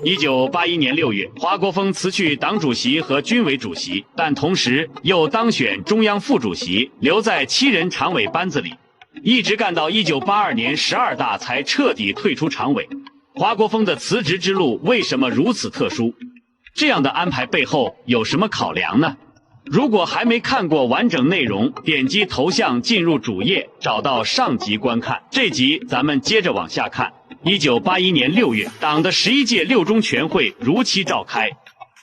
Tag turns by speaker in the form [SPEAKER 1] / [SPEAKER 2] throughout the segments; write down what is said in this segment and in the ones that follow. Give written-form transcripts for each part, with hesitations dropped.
[SPEAKER 1] 1981年6月，华国锋辭去黨主席和軍委主席，但同時又當選中央副主席，留在7人常委班子裡，一直幹到1982年12大才徹底退出常委。華國鋒的辭職之路為什麼如此特殊？這樣的安排背後有什麼考量呢？如果還沒看過完整內容，點擊頭像進入主頁，找到上集觀看。這集咱們接着往下看。1981年6月，黨的11屆六中全會如期召開，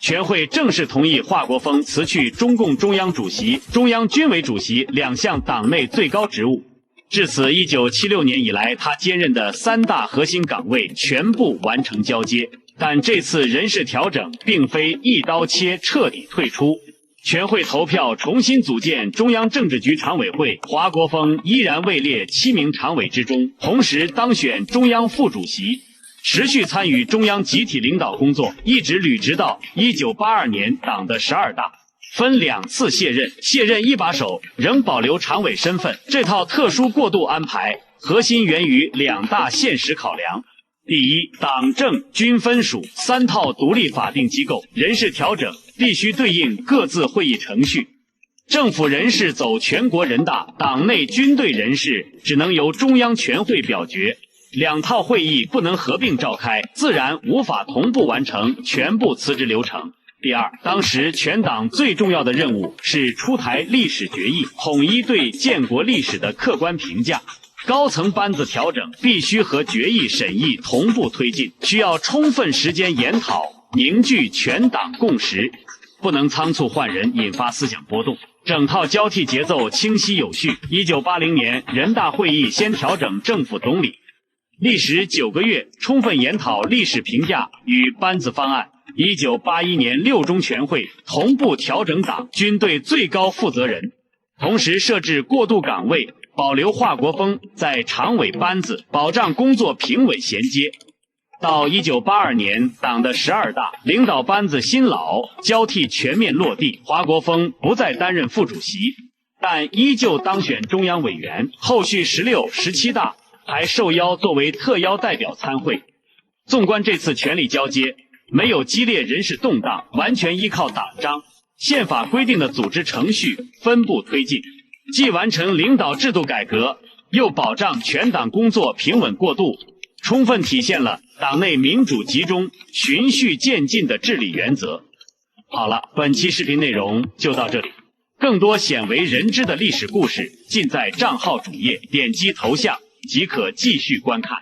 [SPEAKER 1] 全會正式同意華國鋒辭去中共中央主席、中央軍委主席2項黨內最高職務。至此，1976年以來他兼任的3大核心崗位全部完成交接。但這次人事調整並非一刀切徹底退出。全會投票重新組建中央政治局常委會，華國鋒依然位列7名常委之中，同時當選中央副主席，持續參與中央集體領導工作，一直履職到1982年黨的12大，分2次卸任，卸任一把手仍保留常委身份。這套特殊過渡安排，核心源於2大現實考量。第一，黨政軍分屬3套獨立法定機構，人事調整必須對應各自會議程序。政府人事走全國人大，黨內軍隊人事只能由中央全會表決，2套會議不能合併召開，自然無法同步完成全部辭職流程。第二，當時全黨最重要的任務是出台歷史決議，統一對建國歷史的客觀評價。高層班子調整必須和決議審議同步推進，需要充分時間研討，凝聚全黨共識，不能倉促換人，引發思想波動。整套交替節奏清晰有序。1980年，人大會議先調整政府總理，歷時9個月，充分研討歷史評價與班子方案。1981年六中全會同步調整黨軍隊最高負責人，同時設置過渡崗位，保留華國鋒在常委班子，保障工作平穩銜接。到1982年，黨的12大領導班子新老交替全面落地，華國鋒不再擔任副主席，但依舊當選中央委員。後續16、17大還受邀作為特邀代表參會。縱觀這次權力交接，沒有激烈人事動盪，完全依靠黨章、憲法規定的組織程序分步推進。既完成領導制度改革，又保障全黨工作平穩過渡，充分體現了黨內民主集中、循序漸進的治理原則。好了，本期視頻內容就到這裡，更多鮮為人知的歷史故事盡在賬號主頁，點擊頭像即可繼續觀看。